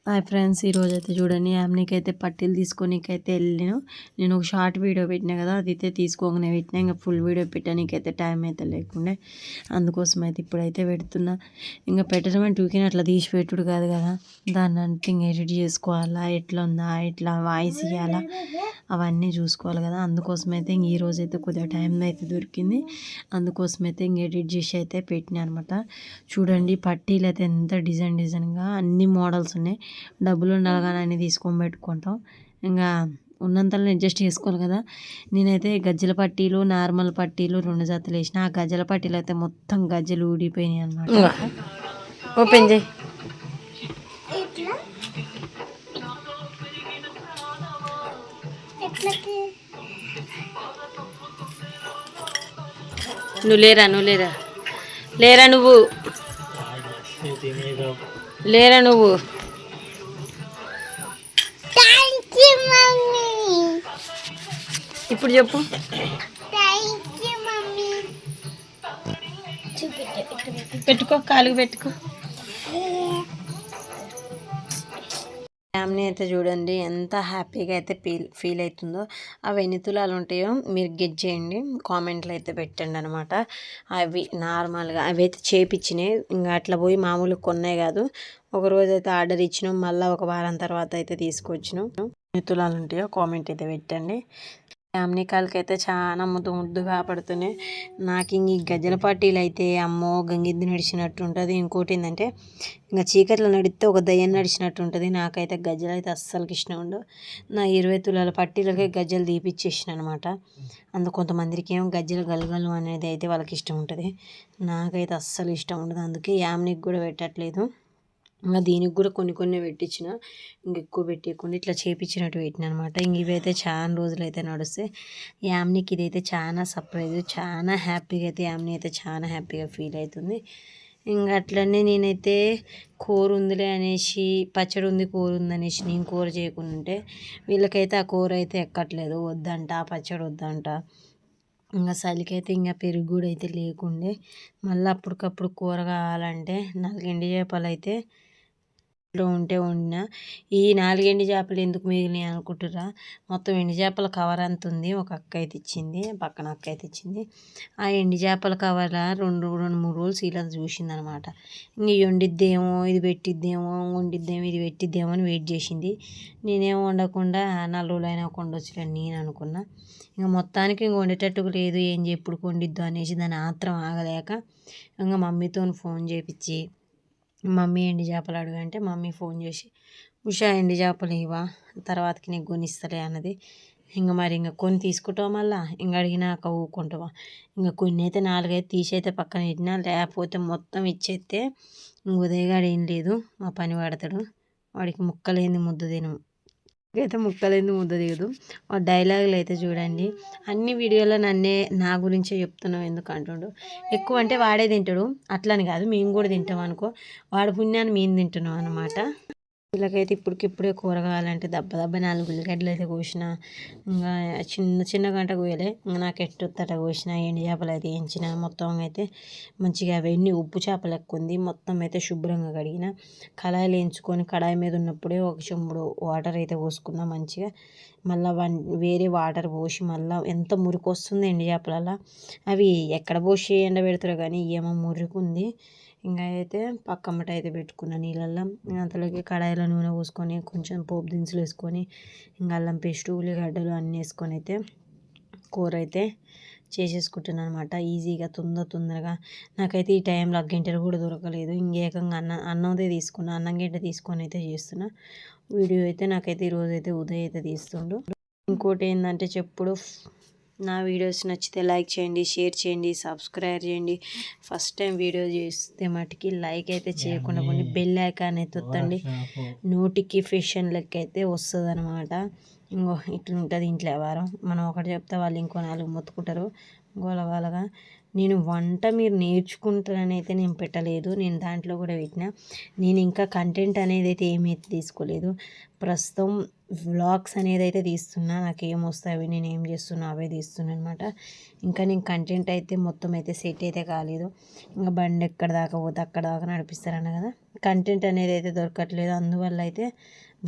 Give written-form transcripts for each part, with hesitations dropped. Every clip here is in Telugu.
హాయ్ ఫ్రెండ్స్, ఈరోజైతే చూడండి యామ్నికైతే పట్టీలు తీసుకోనీకైతే వెళ్ళాను. నేను ఒక షార్ట్ వీడియో పెట్టినా కదా, అది అయితే తీసుకోగానే పెట్టినా. ఇంకా ఫుల్ వీడియో పెట్టడానికైతే టైం అయితే లేకుండే, అందుకోసం అయితే ఇప్పుడైతే పెడుతున్నా. ఇంకా పెట్టడం అంటే ఊరికే అట్లా తీసి పెట్టుడు కాదు కదా, దాన్ని అంటే ఇంకా ఎడిట్ చేసుకోవాలా, ఎట్లా ఉందా, ఎట్లా వాయిస్ ఇవ్వాలా, అవన్నీ చూసుకోవాలి కదా. అందుకోసమైతే ఇంక ఈరోజైతే కొద్దిగా టైం అయితే దొరికింది. అందుకోసమైతే ఇంక ఎడిట్ చేసి అయితే పెట్టినా అనమాట. చూడండి పట్టీలు అయితే ఎంత డిజైన్గా అన్ని మోడల్స్ ఉన్నాయి. డబ్బులు ఉండాలి కానీ అన్నీ తీసుకొని పెట్టుకుంటాం. ఇంకా ఉన్నంతలో అడ్జస్ట్ చేసుకోవాలి కదా. నేనైతే గజ్జల పట్టీలు, నార్మల్ పట్టీలు 2 జతలు వేసిన. ఆ గజ్జల పట్టీలు అయితే మొత్తం గజ్జలు ఊడిపోయినాయి అనమాట. ఓపెన్ చేయి. నువ్వు లేరా నువ్వు ఇప్పుడు చెప్పు. పెట్టుకో, కాలుగు పెట్టుకో. ఫ్యామిలీ అయితే చూడండి ఎంత హ్యాపీగా అయితే ఫీల్ అవుతుందో. అవి ఎన్ని తులాలు ఉంటాయో మీరు గెట్ చేయండి, కామెంట్లో అయితే పెట్టండి అనమాట. అవి నార్మల్గా అవి అయితే చేపించినాయి, ఇంకా అట్లా పోయి మామూలుగా కొన్నాయి కాదు. ఒకరోజు అయితే ఆర్డర్ ఇచ్చినాం, మళ్ళీ ఒక వారం తర్వాత అయితే తీసుకొచ్చినాం. ఎన్ని తులాలు ఉంటాయో కామెంట్ అయితే పెట్టండి. యామ్నికాలకి అయితే చాలా ముద్దుగా పడుతున్నాయి. నాకు ఇంక ఈ గజ్జల పట్టీలు అయితే అమ్మో గంగిద్ది నడిచినట్టు ఉంటుంది. ఇంకోటి ఏంటంటే ఇంకా చీకట్లో నడిస్తే ఒక దయ్యం నడిచినట్టు ఉంటుంది. నాకైతే గజ్జలు అయితే అస్సలకి ఇష్టం ఉండవు. నా 20 తులాల పట్టీలకే గజ్జలు తీపిచ్చేసిన అనమాట. కొంతమందికి ఏమో గజ్జలు గలగలు అనేది అయితే వాళ్ళకి ఇష్టం ఉంటుంది. నాకైతే అస్సలు ఇష్టం ఉండదు. అందుకే యామ్నికి కూడా పెట్టట్లేదు. ఇంకా దీనికి కూడా కొన్ని పెట్టించిన, ఇంకెక్కువ పెట్టకుండా ఇట్లా చేపించినట్టు పెట్టిన అనమాట. ఇంక ఇవైతే చాలా రోజులు అయితే నడుస్తాయి. యామ్నికి ఇదైతే చాలా సర్ప్రైజ్, చాలా హ్యాపీగా అయితే యామ్ని అయితే చాలా హ్యాపీగా ఫీల్ అవుతుంది. ఇంకా అట్లనే నేనైతే కూర ఉందిలే అనేసి, పచ్చడి ఉంది కూర ఉంది అనేసి నేను కూర చేయకుండా ఉంటే వీళ్ళకైతే ఆ కూర అయితే ఎక్కట్లేదు. వద్దంట, ఆ పచ్చడి వద్దంట. ఇంకా చలికైతే ఇంకా పెరుగు కూడా అయితే లేకుండే. మళ్ళీ అప్పటికప్పుడు కూర కావాలంటే 4 ఎండు చేపలు అయితే ఉంటే వండిన. ఈ 4 ఎండు చేపలు ఎందుకు మిగిలినాయి అనుకుంటుర్రా? మొత్తం ఎండు చేపల కవర్ అంత ఉంది. ఒక అక్క అయితే ఇచ్చింది, పక్కన అక్క అయితే ఇచ్చింది. ఆ ఎండు చేపల కవర్ 2-3 రోజులు ఇలా చూసింది అనమాట. ఇంక వండిద్దేమో, ఇది పెట్టిద్దేమో, వండిద్దేమో, ఇది పెట్టిద్దేమో అని వెయిట్ చేసింది. నేనేం వండకుండా 4 రోజులు అయినా కొండొచ్చులని నేను అనుకున్నా. ఇంకా మొత్తానికి ఇంక వండేటట్టుకు లేదు, ఏం ఎప్పుడు వండిద్దు అనేసి దాని ఆత్రం ఆగలేక ఇంకా మమ్మీతో ఫోన్ చేపించి, మమ్మీ ఎండు చేపలు అడుగంటే మమ్మీ ఫోన్ చేసి ఉషా ఎండు చేపలు ఇవా, తర్వాతకి నీకు కొనిస్తలే అన్నది. ఇంకా కొన్ని తీసుకుంటావా, మళ్ళీ ఇంకా అడిగినాక ఊకుంటావా? ఇంకా కొన్ని అయితే 4 అయితే తీసి అయితే పక్కన పెట్టినా, లేకపోతే మొత్తం ఇచ్చేస్తే ఉదయగాడు ఏం లేదు, మా పని వాడతాడు. వాడికి ముక్కలేంది ముద్ద తిను, అయితే ముక్కలేంది ముద్ద దిగదు. ఆ డైలాగులు అయితే చూడండి. అన్ని వీడియోలో నా గురించే చెప్తున్నావు ఎందుకు అంటుండు. ఎక్కువ అంటే వాడే తింటాడు, అట్లని కాదు మేము కూడా తింటాం అనుకో. వాడు పుణ్యాన్ని మేము తింటున్నాం అనమాట. వీళ్ళకైతే ఇప్పటికిప్పుడే కూర కావాలంటే దెబ్బ 4 ఉల్లిగడ్డలు అయితే కోసిన. ఇంకా చిన్న గంట కోయలే, ఇంకా నాకు ఎట్టొత్తట కోసిన. ఎండు చేపలు అయితే వేయించిన. మొత్తం అయితే మంచిగా అవన్నీ ఉప్పు చేపలు ఎక్కువ ఉంది. మొత్తం అయితే శుభ్రంగా కడిగిన. కళాయిలు వేయించుకొని కడాయి మీద ఉన్నప్పుడే ఒక చెంబుడు వాటర్ అయితే పోసుకున్నా మంచిగా. మళ్ళీ వేరే వాటర్ పోసి మళ్ళీ ఎంత మురికి వస్తుంది ఎండు చేపలలో. అవి ఎక్కడ పోసి ఎండబెడతారో కానీ ఏమో మురికి ఉంది. ఇంకా అయితే పక్కమ్మట అయితే పెట్టుకున్న నీళ్ళల్లో. అంతలోకి కడాయిలో నూనె పోసుకొని కొంచెం పోపు దినుసులు వేసుకొని, ఇంకా అల్లం పేస్ట్, ఉల్లిగడ్డలు అన్నీ వేసుకొని అయితే కూర అయితే చేసేసుకుంటున్నాను అనమాట. ఈజీగా తొందరగా. నాకైతే ఈ టైంలో గంటెలు కూడా దొరకలేదు. ఇంకేకంగా అన్నందే తీసుకున్నా, అన్నం గంట తీసుకొని అయితే చేస్తున్నా. వీడియో అయితే నాకైతే ఈరోజు అయితే ఉదయం అయితే తీస్తుండు. ఇంకోటి ఏంటంటే చెప్పుడు, నా వీడియోస్ నచ్చితే లైక్ చేయండి, షేర్ చేయండి, సబ్స్క్రైబ్ చేయండి. ఫస్ట్ టైం వీడియో చేస్తే మటుకి లైక్ అయితే చేయకుండా కొన్ని బెల్ ఐకాన్ అయితే వత్తండి, నోటిఫికేషన్ లెక్క అయితే వస్తుంది అనమాట. ఇంకో ఇట్లా ఉంటుంది ఇంట్లో వ్యవహారం. మనం ఒకటి చెప్తే వాళ్ళు ఇంకో 4 మొత్తుకుంటారు గోలగాలగా. నేను వంట మీరు నేర్చుకుంటారని అయితే నేను పెట్టలేదు, నేను దాంట్లో కూడా పెట్టిన. నేను ఇంకా కంటెంట్ అనేది అయితే ఏమైతే తీసుకోలేదు. ప్రస్తుతం వ్లాగ్స్ అనేది అయితే తీస్తున్నా, నాకు ఏమొస్తాయి అవి నేను ఏం చేస్తున్నా అవే తీస్తున్నా అనమాట. ఇంకా నేను కంటెంట్ అయితే మొత్తం అయితే సెట్ అయితే కాలేదు. ఇంకా బండి ఎక్కడ దాకా పోతే అక్కడ దాకా నడిపిస్తారన్న కదా, కంటెంట్ అనేది అయితే దొరకట్లేదు. అందువల్ల అయితే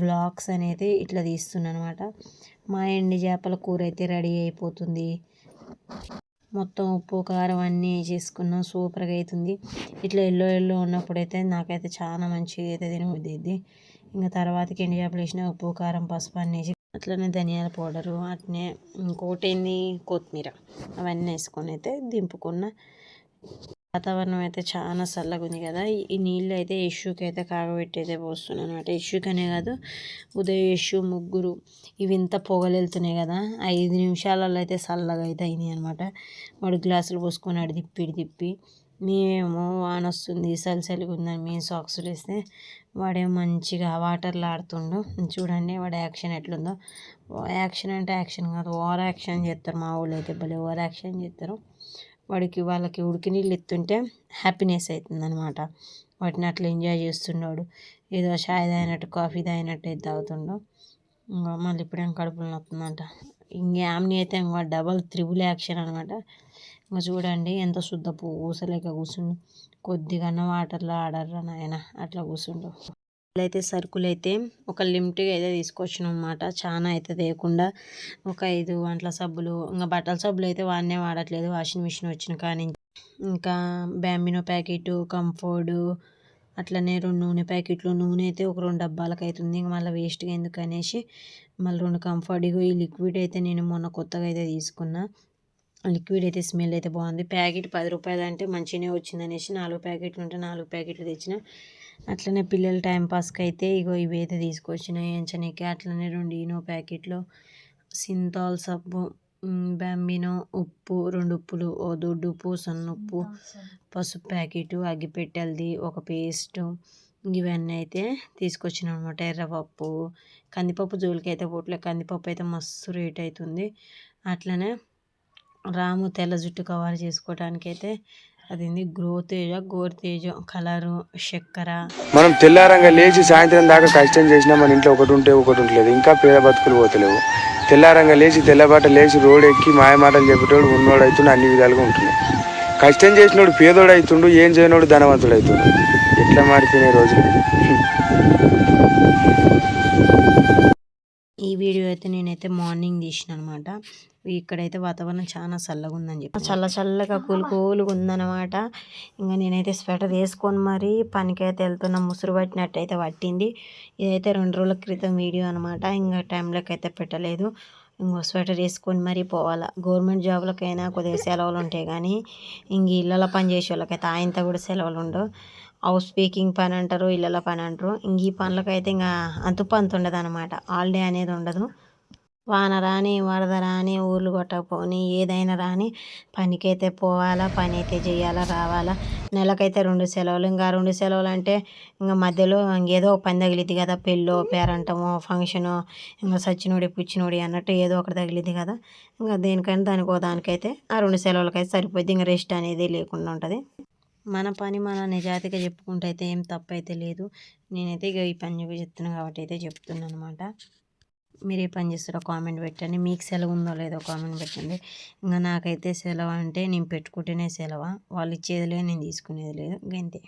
వ్లాగ్స్ అనేది ఇట్లా తీస్తున్నాను అనమాట. మా ఎండి చేపల కూర అయితే రెడీ అయిపోతుంది. మొత్తం ఉప్పు కారం అన్నీ వేసేసుకున్నాం, సూపర్గా అవుతుంది. ఇట్లా ఎల్లో ఉన్నప్పుడైతే నాకైతే చాలా మంచిగా అయితే తినబుద్ది. ఇంకా తర్వాతకి ఎండు చేపలు వేసిన ఉప్పు కారం పసుపు అన్నీ వేసి, అట్లనే ధనియాల పౌడరు, అట్నే ఇంకోటి ఏంది కొత్తిమీర, అవన్నీ వేసుకొని అయితే దింపుకున్న. వాతావరణం అయితే చాలా చల్లగా ఉంది కదా, ఈ నీళ్ళు అయితే యశుకి అయితే కాగబెట్టి అయితే పోస్తున్నాను అనమాట. యశుకనే కాదు, ఉదయ్, యశు ముగ్గురు ఇవి ఇంత పొగలు వెళ్తున్నాయి కదా, 5 నిమిషాలలో అయితే చల్లగా అయితే అయినాయి అనమాట. వాడు గ్లాసులు పోసుకొని ఆడు తిప్పి మేమేమో వాన వస్తుంది చలిగా ఉందని మేము సాక్సులు వేస్తే వాడేమో మంచిగా వాటర్లో ఆడుతుండు. చూడండి వాడు యాక్షన్ ఎట్లుందో. యాక్షన్ అంటే యాక్షన్ కాదు, ఓవర్ యాక్షన్ చేస్తారు మా ఊళ్ళో అయితే, భలే ఓవర్ యాక్షన్ చేస్తారు. వాళ్ళకి ఉడికి నీళ్ళు ఎత్తుంటే హ్యాపీనెస్ అవుతుంది అనమాట. వాటిని అట్లా ఎంజాయ్ చేస్తున్నాడు. ఏదో చాయ్ తాగినట్టు కాఫీ తాగినట్టు అయితే తాగుతుండో. ఇంకా మళ్ళీ ఇప్పుడేం కడుపులో నొస్తుందంట. యామ్ని అయితే ఇంకా డబల్ త్రిబుల్ యాక్షన్ అనమాట. ఇంకా చూడండి ఎంత శుద్ధ పూసలేక కూర్చుండు. కొద్దిగా వాటర్లో ఆడర్రా నాయన అట్లా కూర్చుండు. అయితే సరుకులు అయితే ఒక లిమిట్గా అయితే తీసుకొచ్చినాం అనమాట. చాలా అయితే తేయకుండా ఒక 5 గంటల సబ్బులు, ఇంకా బట్టల సబ్బులు అయితే వాడట్లేదు వాషింగ్ మిషన్ వచ్చిన కానీ. ఇంకా బ్యాంబినో ప్యాకెట్, కంఫర్ట్, అట్లనే 2 నూనె ప్యాకెట్లు. నూనె అయితే ఒక 2 డబ్బాలకు అవుతుంది, ఇంక మళ్ళీ వేస్ట్గా ఎందుకు అనేసి మళ్ళీ 2 కంఫర్ట్. ఈ లిక్విడ్ అయితే నేను మొన్న కొత్తగా అయితే తీసుకున్నా. లిక్విడ్ అయితే స్మెల్ అయితే బాగుంది. ప్యాకెట్ 10 రూపాయలు అంటే మంచిగానే వచ్చింది అనేసి 4 ప్యాకెట్లు ఉంటే 4 ప్యాకెట్లు తెచ్చిన. అట్లనే పిల్లల టైంపాస్కి అయితే ఇగో ఇవి అయితే తీసుకొచ్చిన ఎంచనీకి. అట్లనే 2 ఈనో ప్యాకెట్లు, సింతాల్ సబ్బు, బ్యాంబినో ఉప్పు, 2 ఉప్పులు, ఓ దొడ్డు ఉప్పు, సన్న ఉప్పు, పసుపు ప్యాకెట్, అగ్గిపెట్టెలది ఒక పేస్టు, ఇవన్నీ అయితే తీసుకొచ్చినాం అనమాట. ఎర్రపప్పు, కందిపప్పు జోలికి అయితే పోట్లే, కందిపప్పు అయితే మస్తు రేట్ అవుతుంది. అట్లనే రాము తెల్ల జుట్టు కవర్ చేసుకోవడానికి అయితే అదేంది గోరుతేజ కలరు, చక్కెర. మనం తెల్లారంగా లేచి సాయంత్రం దాకా కష్టం చేసినా మన ఇంట్లో ఒకటి ఉంటే ఒకటి ఉండలేదు, ఇంకా పేద బతుకులు పోతలేవు. తెల్లారంగా లేచి తెల్లబాట లేచి రోడ్ ఎక్కి మాయమాటలు చెప్పేటోడు ఉన్నోడు అవుతుండు, అన్ని విధాలుగా ఉంటున్నాయి. కష్టం చేసినోడు పేదోడు అవుతుండు, ఏం చేయనోడు ధనవంతుడు అవుతుండు. ఎట్లా మారిపోయినాయి రోజులు. ఈ వీడియో అయితే నేనైతే మార్నింగ్ తీసిన అనమాట. ఇక్కడైతే వాతావరణం చాలా చల్లగా ఉందని చెప్పి, చల్లగా కూలుగా ఉందన్నమాట. ఇంకా నేనైతే స్వెటర్ వేసుకొని మరీ పనికైతే వెళ్తున్నా. ముసురు పట్టినట్టు అయితే పట్టింది. ఇదైతే 2 రోజుల క్రితం వీడియో అనమాట. ఇంకా టైంలోకి అయితే పెట్టలేదు. ఇంకో స్వెటర్ వేసుకొని మరీ పోవాలా. గవర్నమెంట్ జాబ్లకైనా కొద్దిగా సెలవులు ఉంటాయి కానీ ఇంక ఇళ్ళలో పని చేసే వాళ్ళకైతే ఆయంత కూడా సెలవులు ఉండవు. హౌస్ స్పీకింగ్ పని అంటారు, ఇళ్ళ పని అంటారు. ఇంక ఈ పనులకైతే ఇంకా అంతు ఉండదు అనమాట. హాలిడే అనేది ఉండదు. వాన రాని వరద రాని ఊర్లు కొట్టకపోని ఏదైనా రాని పనికైతే పోవాలా, పని అయితే చేయాలా, రావాలా. నెలకైతే 2 సెలవులు. ఇంకా 2 సెలవులు అంటే ఇంకా మధ్యలో ఇంకేదో ఒక పని తగిలిద్ది కదా, పెళ్ళో పేరంటమో ఫంక్షనో ఇంకా సచ్చినోడి పుచ్చినోడి అన్నట్టు ఏదో ఒకటి తగిలిద్ది కదా. ఇంకా దేనికైనా దానికైతే ఆ 2 సెలవులకైతే సరిపోద్ది. ఇంకా రెస్ట్ అనేది లేకుండా ఉంటుంది. మన పని మన నిజాయితీగా చెప్పుకుంటే అయితే ఏం తప్పు అయితే లేదు. నేనైతే ఇక ఈ పని చెప్తున్నాను కాబట్టి అయితే చెప్తున్నాను అనమాట. మీరు ఏ పని చేస్తారో కామెంట్ పెట్టండి. మీకు సెలవు ఉందో లేదో కామెంట్ పెట్టండి. ఇంకా నాకైతే సెలవు అంటే నేను పెట్టుకుంటేనే సెలవు, వాళ్ళు ఇచ్చేది లేదు, నేను తీసుకునేది లేదు, అంతే.